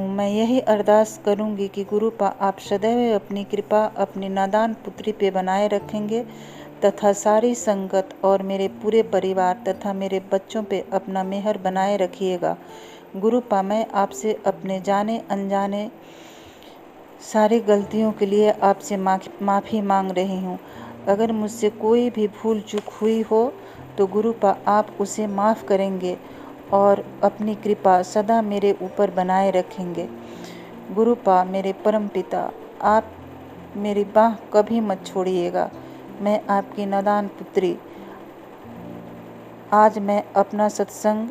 मैं यही अरदास करूँगी कि गुरुपा आप सदैव अपनी कृपा अपनी नादान पुत्री पे बनाए रखेंगे तथा सारी संगत और मेरे पूरे परिवार तथा मेरे बच्चों पे अपना मेहर बनाए रखिएगा। गुरुपा, मैं आपसे अपने जाने अनजाने सारी गलतियों के लिए आपसे माफ़ी मांग रही हूँ। अगर मुझसे कोई भी भूल चूक हुई हो तो गुरुपा आप उसे माफ़ करेंगे और अपनी कृपा सदा मेरे ऊपर बनाए रखेंगे। गुरुपा, मेरे परमपिता, आप मेरी बाह कभी मत छोड़िएगा। मैं आपकी नादान पुत्री। आज मैं अपना सत्संग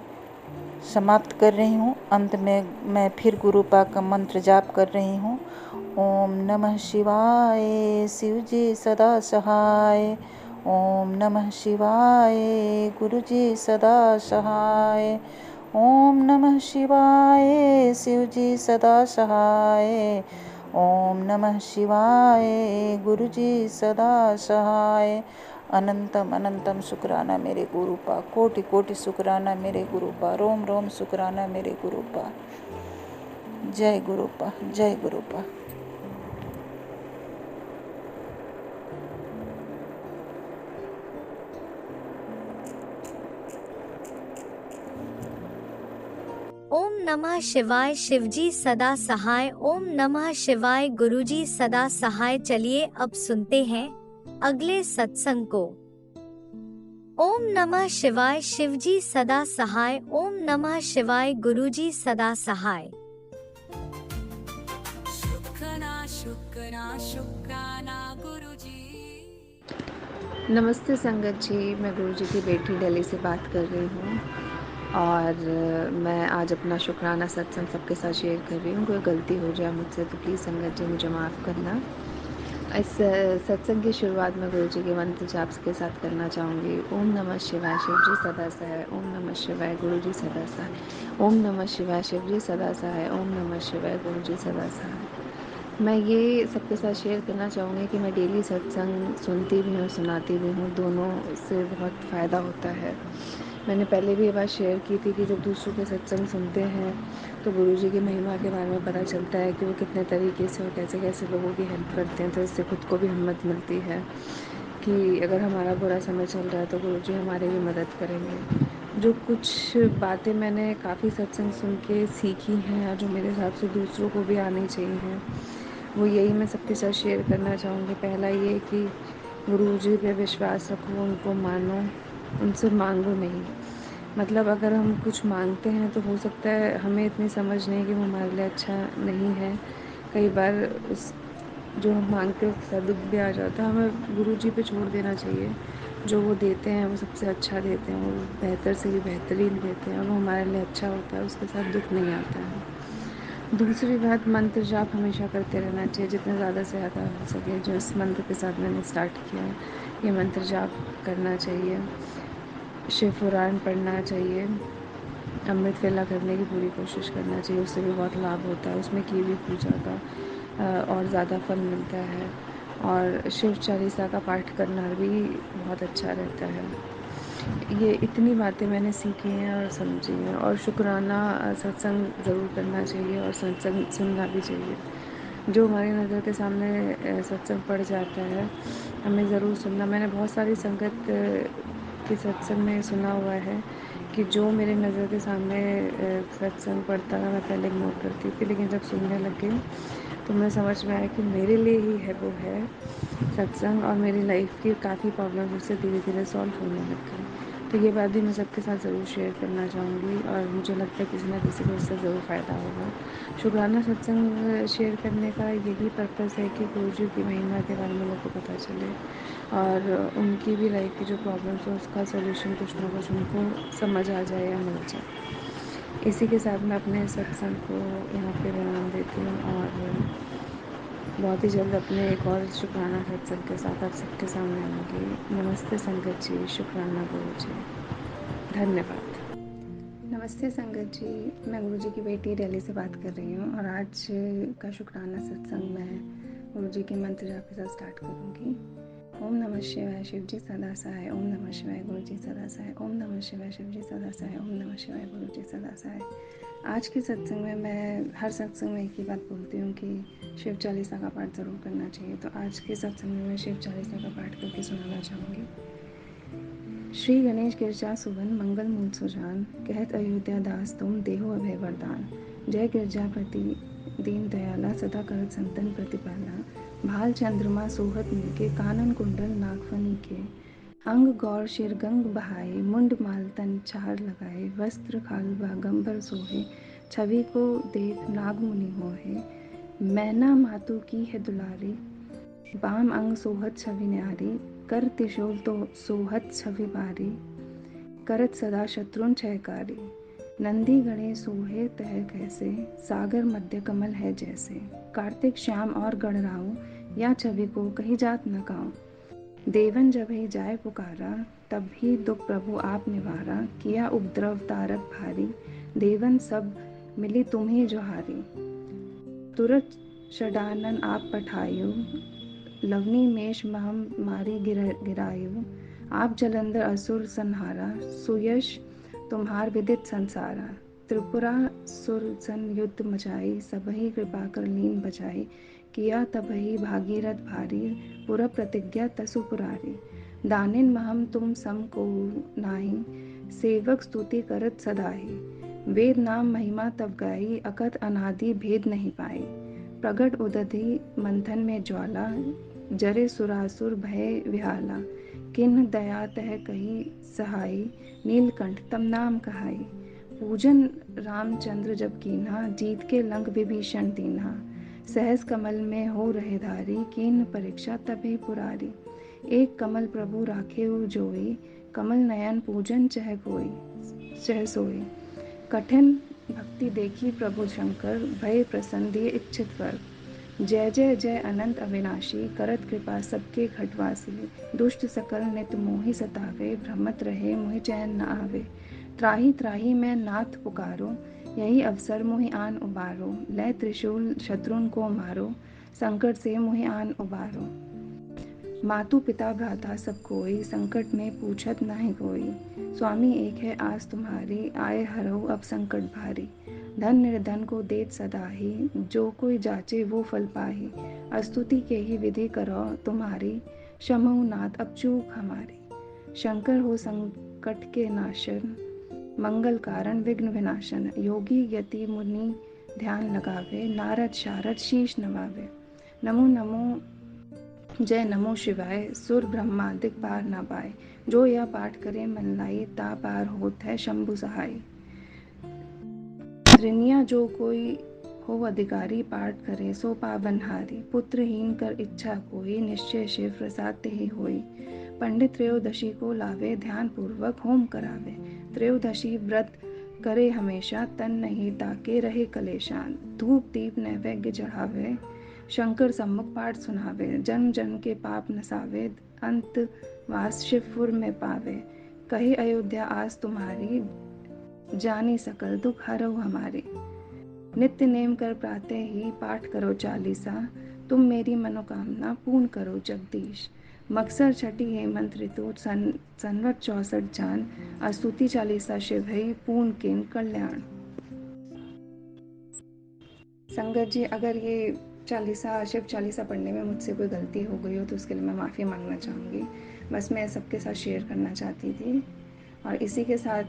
समाप्त कर रही हूँ। अंत में मैं फिर गुरु पाक का मंत्र जाप कर रही हूँ। ओम नमः शिवाय, शिव जी सदा सहाय। ओम नमः शिवाय, गुरु जी सदा सहाय। ओम नमः शिवाय, शिव जी सदा सहाय। ओम नमः शिवाय, गुरु जी सदा सहाय। अनंतम अनंतम शुक्राना मेरे गुरुपा, कोटि कोटि शुक्राना मेरे गुरुपा, रोम रोम शुक्राना मेरे गुरुपा। जय गुरुपा, जय गुरुपा। ओम नमः शिवाय, शिवजी सदा सहाय। ओम नमः शिवाय, गुरुजी सदा सहाय। चलिए अब सुनते हैं अगले सत्संग को। ओम नमः शिवाय, शिवजी सदा सहाय। ओम नमः शिवाय, गुरुजी सदा सहाय। शुक्राना शुक्राना शुक्राना गुरुजी। नमस्ते संगत जी, मैं गुरुजी की बेटी दिल्ली से बात कर रही हूँ और मैं आज अपना शुक्राना सत्संग सबके साथ शेयर कर रही हूँ। कोई गलती हो जाए मुझसे तो प्लीज़ संगत जी मुझे माफ़ करना। इस सत्संग की शुरुआत मैं गुरुजी के मंत्र जाप के साथ करना चाहूँगी। ओम नमः शिवाय, शिवजी सदा सहाय। ओम नमः शिवाय, गुरुजी सदा सहाय। ओम नमः शिवाय, शिवजी सदा सहाय। ओम नमः शिवाय, गुरुजी सदा सहाय। मैं ये सबके साथ शेयर करना चाहूँगी कि मैं डेली सत्संग सुनती भी हूँ, सुनाती भी हूँ, दोनों से बहुत फ़ायदा होता है। मैंने पहले भी ये बात शेयर की थी कि जब दूसरों के सत्संग सुनते हैं तो गुरुजी की महिमा के बारे में पता चलता है कि वो कितने तरीके से और कैसे कैसे लोगों की हेल्प करते हैं। तो इससे खुद को भी हिम्मत मिलती है कि अगर हमारा बुरा समय चल रहा है तो गुरुजी हमारी भी मदद करेंगे। जो कुछ बातें मैंने काफ़ी सत्संग सुन के सीखी हैं और जो मेरे हिसाब से दूसरों को भी आनी चाहिए, वो यही मैं सबके साथ शेयर करना चाहूँगी। पहला ये कि गुरुजी पे विश्वास रखो, उनको मानो, उनसे मांगो नहीं। मतलब अगर हम कुछ मांगते हैं तो हो सकता है हमें इतनी समझ नहीं कि वो हमारे लिए अच्छा नहीं है। कई बार उस जो हम मांगते हैं उसके साथ दुख भी आ जाता है। हमें गुरुजी पे छोड़ देना चाहिए। जो वो देते हैं वो सबसे अच्छा देते हैं, वो बेहतर से भी बेहतरीन देते हैं और वो हमारे लिए अच्छा होता है, उसके साथ दुख नहीं आता है। दूसरी बात, मंत्र जाप हमेशा करते रहना चाहिए, जितना ज़्यादा से ज़्यादा हो सके। जो इस मंत्र के साथ मैंने स्टार्ट किया है, ये मंत्र जाप करना चाहिए। शिव पुराण पढ़ना चाहिए, अमृत वेला करने की पूरी कोशिश करना चाहिए, उससे भी बहुत लाभ होता है। उसमें की हुई पूजा का और ज़्यादा फल मिलता है। और शिव चालीसा का पाठ करना भी बहुत अच्छा रहता है। ये इतनी बातें मैंने सीखी हैं और समझी हैं। और शुक्राना सत्संग ज़रूर करना चाहिए और सत्संग सुनना भी चाहिए। जो हमारी नज़र के सामने सत्संग पड़ जाता है, हमें ज़रूर सुनना। मैंने बहुत सारी संगत के सत्संग में सुना हुआ है कि जो मेरे नज़र के सामने सत्संग पढ़ता था, मैं पहले इग्नोर करती थी, लेकिन जब सुनने लग गई तो मुझे समझ में आया कि मेरे लिए ही है वो है सत्संग, और मेरी लाइफ की काफ़ी प्रॉब्लम्स उससे धीरे धीरे सॉल्व होने लग गई। तो ये बात भी मैं सबके साथ ज़रूर शेयर करना चाहूँगी और मुझे लगता है किसी ना किसी को इससे ज़रूर फ़ायदा होगा। शुक्राना सत्संग शेयर करने का यही पर्पज़ है कि गुरुजी की महिमा के बारे में लोगों को पता चले और उनकी भी लाइफ की जो प्रॉब्लम्स है उसका सॉल्यूशन कुछ ना कुछ उनको समझ आ जाए या मिल जाए। इसी के साथ मैं अपने सत्संग को यहाँ पे विराम देती हूँ और बहुत ही जल्द अपने एक और शुक्राना सत्संग के साथ आप सबके सामने आऊँगी। नमस्ते संगत जी, शुक्राना गुरु जी, धन्यवाद। नमस्ते संगत जी, मैं गुरुजी की बेटी दिल्ली से बात कर रही हूँ और आज का शुक्राना सत्संग मैं गुरुजी के मंत्र जाप के साथ स्टार्ट करूँगी। ओम नमः शिवाय, शिवजी सदा सहाय। ओम नमः शिवाय, गुरुजी सदा सहाय। ओम नमः शिवाय, शिवजी सदा सहाय। ओम नमः शिवाय, गुरुजी सदा सहाय। आज के सत्संग में मैं हर सत्संग में एक ही बात बोलती हूँ कि शिव चालीसा का पाठ ज़रूर करना चाहिए। तो आज के सत्संग में मैं शिव चालीसा का पाठ करके सुनाना चाहूँगी। श्री गणेश गिरजा सुवन मंगल मूल सुजान, कहत अयोध्या दास तुम देहो अभय वरदान। जय गिरजापति दीन दयाला, सदा करत संतन प्रतिपाला। भाल चंद्रमा सोहत नीके, कानन कुंडल नागफनी के। अंग गौर शिर गंग बहाए, मुंड माल तन चार लगाए। वस्त्र खालबा गंबर सोहे, छवि को देख नाग मुनि मोहे। मैना मातु की है दुलारी, बाम अंग सोहत छवि न्यारी, कर त्रिशूल तो सोहत छवि भारी, करत सदा शत्रुन छयकारी, नंदी गणे सोहे तह कैसे, सागर मध्य कमल है जैसे, कार्तिक श्याम और गणराऊ, या छवि को कही जात न काऊं, देवन जब ही जाय पुकारा, तब ही दुख प्रभु आप निवारा, किया उपद्रव तारक भारी, देवन सब मिली तुम्हें जोहारी, तुरत षडानन आप पठायु, लवनी मेष महम मारी गिरायु, आप जलंधर असुर संहारा, सुयश तुम्हार विदित संसारा, त्रिपुरा सुर सन युद्ध मचाई, सबही कृपा कर लीन बचाई, किया तबही भागीरथ भारी, पुर प्रतिज्ञा तसु पुरारी, दानिन महम तुम सम को नाही, सेवक स्तुति करत सदाही, वेद नाम महिमा तब गाई, अकथ अनादि भेद नहीं पाई, प्रगट उदधि मंथन में ज्वाला, जरे सुरासुर भय विहाला, किन्ह दया तह कही सहाई, नीलकंठ तम नाम कहाई, पूजन रामचंद्र जब कीन्हा, जीत के लंक विभीषण दीन्हा, सहस कमल में हो रहे धारी, कीन्ह परीक्षा तभी पुरारी, एक कमल प्रभु राखे जोई, कमल नयन पूजन चह सोई, कठिन भक्ति देखी प्रभु शंकर, भय प्रसन्न दिए इच्छित वर, जय जय जय अनंत अविनाशी, करत कृपा सबके घटवासी, दुष्ट सकल नित मोहि सतावे, भ्रमत रहे मोहि चैन न आवे, त्राही त्राही मैं नाथ पुकारो, यही अवसर मोहि आन उबारो, लय त्रिशूल शत्रुन को मारो, संकट से मोहि आन उबारो, मातु पिता भ्राता सब कोई, संकट में पूछत नहीं कोई, स्वामी एक है आस तुम्हारी, आए हरो अब संकट भारी, धन निर्धन को देत सदा ही, जो कोई जाचे वो फल पाही, स्तुति के ही विधि करो तुम्हारी, क्षमहु नाथ अब चूक हमारी, शंकर हो संकट के नाशन, मंगल कारण विघ्न विनाशन, योगी यति मुनि ध्यान लगावे, नारद शारद शीश नवावे, नमो नमो जय नमो शिवाय, सुर ब्रह्मा दिक पार न पाए, जो यह पाठ करे मन लाई, ता पार होत है शंभु सहाय, त्रिनिया जो कोई हो अधिकारी, पाठ करे सो पावनहारी, पुत्रहीन कर इच्छा कोई, निश्चय शिव प्रसाद ते ही होई, पंडित त्रयोदशी को लावे, ध्यान पूर्वक होम करावे, त्रयोदशी व्रत करे हमेशा, तन नहीं ताके रहे कलेशान, धूप दीप नैवेद्य चढ़ावे, शंकर सम्मुख पाठ सुनावे, जन्म जन्म के पाप नसावे, अंत वास शिवपुर में पावे, कही अयोध्या आस तुम्हारी, जानी सकल दुख हरऊ हमारे, नित्य नेम कर प्रातः ही पाठ करो चालीसा, तुम मेरी मनोकामना पूर्ण करो जगदीश, मकसर छठी हेमंत ऋतु संवत 64 जान, स्तुति चालीसा शिव है पूर्ण किन कल्याण। संगत जी, अगर ये चालीसा शिव चालीसा पढ़ने में मुझसे कोई गलती हो गई हो तो उसके लिए मैं माफ़ी मांगना चाहूँगी। बस मैं सबके साथ शेयर करना चाहती थी, और इसी के साथ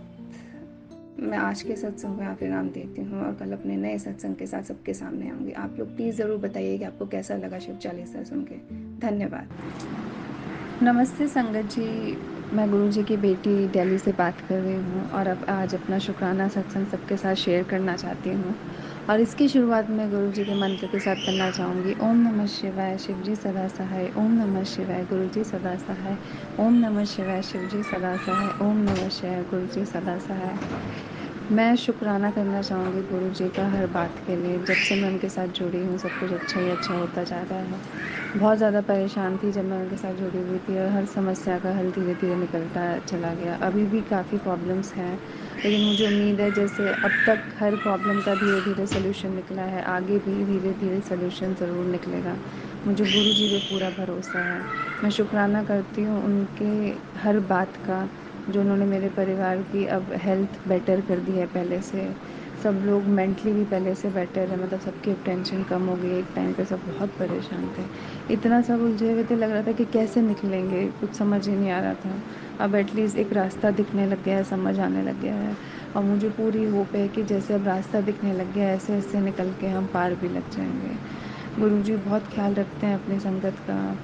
मैं आज के सत्संग को यहाँ पे विराम देती हूँ, और कल अपने नए सत्संग के साथ सबके सामने आऊँगी। आप लोग प्लीज़ ज़रूर बताइए कि आपको कैसा लगा शिव चालीसा सुन के। धन्यवाद। नमस्ते संगत जी, मैं गुरु जी की बेटी दिल्ली से बात कर रही हूँ, और अब आज अपना शुक्राना सत्संग सबके साथ शेयर करना चाहती हूँ। और इसकी शुरुआत मैं गुरु जी के मंत्र के साथ करना चाहूँगी। ओम नमः शिवाय, शिव जी सदा सहाय। ओम नमः शिवाय, गुरु जी सदा सहाय। ओम नमः शिवाय, शिव जी सदा सहाय। ओम नमः शिवाय, गुरु जी सदा सहाय। मैं शुक्राना करना चाहूँगी गुरु जी का हर बात के लिए। जब से मैं उनके साथ जुड़ी हूँ सब कुछ अच्छा ही अच्छा होता जा रहा है। बहुत ज़्यादा परेशान थी जब मैं उनके साथ जुड़ी हुई थी, और हर समस्या का हल धीरे धीरे निकलता चला गया। अभी भी काफ़ी प्रॉब्लम्स हैं, लेकिन मुझे उम्मीद है जैसे अब तक हर प्रॉब्लम का धीरे धीरे सोल्यूशन निकला है, आगे भी धीरे धीरे सोल्यूशन ज़रूर निकलेगा। मुझे गुरु जी पे पूरा भरोसा है। मैं शुक्राना करती हूँ उनके हर बात का, जो उन्होंने मेरे परिवार की अब हेल्थ बेटर कर दी है पहले से। सब लोग मेंटली भी पहले से बेटर है, मतलब सबकी टेंशन कम हो गई। एक टाइम पे सब बहुत परेशान थे, इतना सब उलझे हुए थे, लग रहा था कि कैसे निकलेंगे, कुछ समझ ही नहीं आ रहा था। अब एटलीस्ट एक रास्ता दिखने लग गया है, समझ आने लग गया है, और मुझे पूरी होप है कि जैसे अब रास्ता दिखने लग गया है ऐसे ऐसे निकल के हम पार भी लग जाएंगे। गुरुजी बहुत ख्याल रखते हैं अपनी संगत का,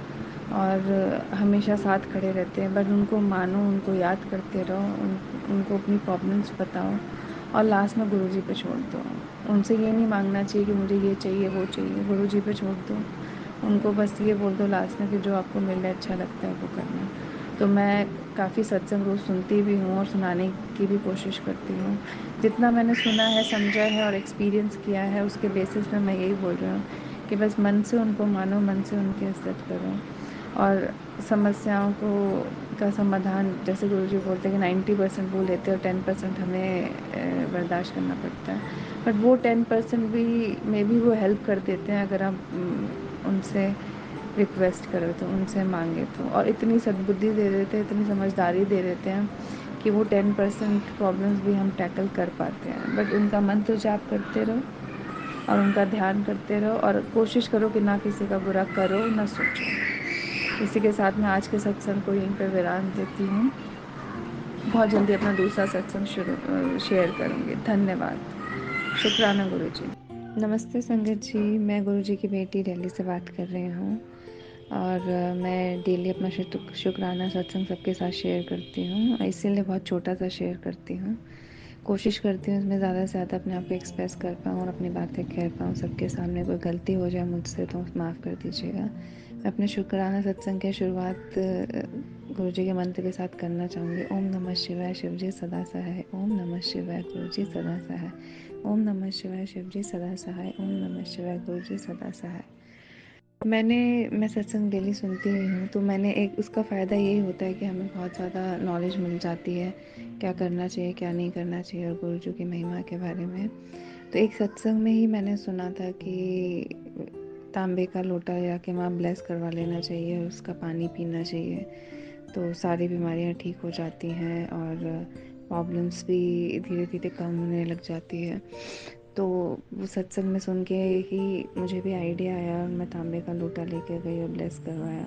और हमेशा साथ खड़े रहते हैं। बट उनको मानो, उनको याद करते रहो, उनको अपनी प्रॉब्लम्स बताओ, और लास्ट में गुरुजी पे छोड़ दो। उनसे ये नहीं मांगना चाहिए कि मुझे ये चाहिए वो चाहिए, गुरुजी पे छोड़ दो। उनको बस ये बोल दो लास्ट में कि जो आपको मिल रहा है अच्छा लगता है वो करना। तो मैं काफ़ी सत्संग रोज़ सुनती भी हूँ और सुनाने की भी कोशिश करती हूँ। जितना मैंने सुना है, समझा है और एक्सपीरियंस किया है, उसके बेसिस पे मैं यही बोल रही हूँ कि बस मन से उनको मानो, मन से उनकी इज़्ज़त करो और समस्याओं का समाधान, जैसे गुरुजी बोलते हैं कि 90% वो लेते हैं और 10% हमें बर्दाश्त करना पड़ता है। बट वो 10% भी मे बी वो हेल्प कर देते हैं अगर आप उनसे रिक्वेस्ट करो तो, उनसे मांगे तो, और इतनी सद्बुद्धि दे देते हैं, इतनी समझदारी दे देते हैं कि वो 10% प्रॉब्लम्स भी हम टैकल कर पाते हैं। बट उनका मंत्र जाप करते रहो और उनका ध्यान करते रहो और कोशिश करो कि ना किसी का बुरा करो, ना सोचो। इसी के साथ मैं आज के सत्संग को यहीं पर विराम देती हूँ। बहुत जल्दी अपना दूसरा सत्संग शेयर करूँगी। धन्यवाद। शुक्राना गुरुजी। नमस्ते संगत जी, मैं गुरुजी की बेटी दिल्ली से बात कर रही हूँ और मैं डेली अपना शुक्राना सत्संग सबके साथ शेयर करती हूँ। इसीलिए बहुत छोटा सा शेयर करती हूँ। कोशिश करती हूँ इसमें ज़्यादा से ज़्यादा अपने आप को एक्सप्रेस कर पाऊँ और अपनी बातें कह पाऊँ सबके सामने। कोई गलती हो जाए मुझसे तो माफ़ कर दीजिएगा। मैं अपने शुक्राना सत्संग की शुरुआत गुरुजी के मंत्र के साथ करना चाहूँगी। ओम नमः शिवाय, शिवजी सदा सहाय। ओम नमः शिवाय, गुरुजी सदा सहाय। ओम नमः शिवाय, शिवजी सदा सहाय। ओम नमः शिवाय, गुरुजी सदा सहाय। मैं सत्संग डेली सुनती ही हूँ, तो मैंने एक उसका फ़ायदा यही होता है कि हमें बहुत ज़्यादा नॉलेज मिल जाती है, क्या करना चाहिए, क्या नहीं करना चाहिए और गुरुजी की महिमा के बारे में। तो एक सत्संग में ही मैंने सुना था कि तांबे का लोटा जाके वहाँ ब्लेस करवा लेना चाहिए और उसका पानी पीना चाहिए, तो सारी बीमारियाँ ठीक हो जाती हैं और प्रॉब्लम्स भी धीरे धीरे कम होने लग जाती है। तो वो सत्संग में सुन के ही मुझे भी आइडिया आया और मैं तांबे का लोटा लेके गई और ब्लेस करवाया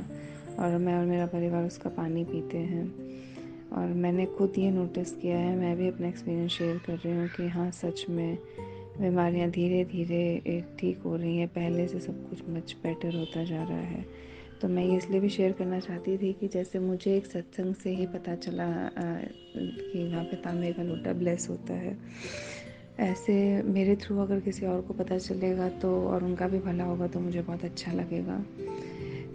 और मैं और मेरा परिवार उसका पानी पीते हैं। और मैंने खुद ये नोटिस किया है, मैं भी अपना एक्सपीरियंस शेयर कर रही हूँ कि हाँ, सच में बीमारियाँ धीरे धीरे ठीक हो रही हैं, पहले से सब कुछ मच बेटर होता जा रहा है। तो मैं ये इसलिए भी शेयर करना चाहती थी कि जैसे मुझे एक सत्संग से ही पता चला कि वहाँ पे तांबे का लोटा ब्लेस होता है, ऐसे मेरे थ्रू अगर किसी और को पता चलेगा तो और उनका भी भला होगा तो मुझे बहुत अच्छा लगेगा।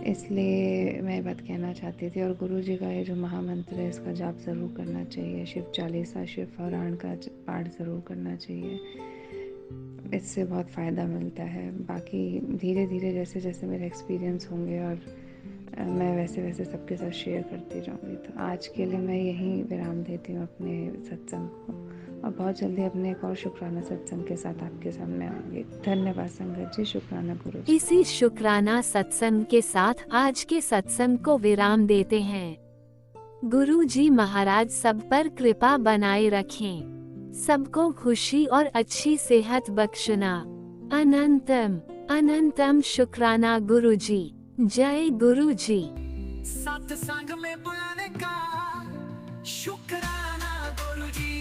इसलिए मैं ये बात कहना चाहती थी। और गुरुजी का ये जो महामंत्र है इसका जाप ज़रूर करना चाहिए। शिव चालीसा, शिव पुराण का पाठ ज़रूर करना चाहिए, इससे बहुत फ़ायदा मिलता है। बाकी धीरे धीरे जैसे जैसे मेरे एक्सपीरियंस होंगे और मैं वैसे वैसे सबके साथ शेयर करती जाऊँगी। तो आज के लिए मैं यहीं विराम देती हूँ अपने सत्संग को और बहुत जल्दी अपने एक और शुक्राना सत्संग के साथ आपके सामने आऊँगी। धन्यवाद संगत जी। शुक्राना गुरु जी। इसी शुक्राना सत्संग के साथ आज के सत्संग को विराम देते हैं। गुरु जी महाराज सब पर कृपा बनाए रखें, सबको खुशी और अच्छी सेहत बख्शना। अनंतम अनंतम शुक्राना गुरु जी। जय गुरु जी। सत्संग में बुलाने का शुक्राना गुरु जी।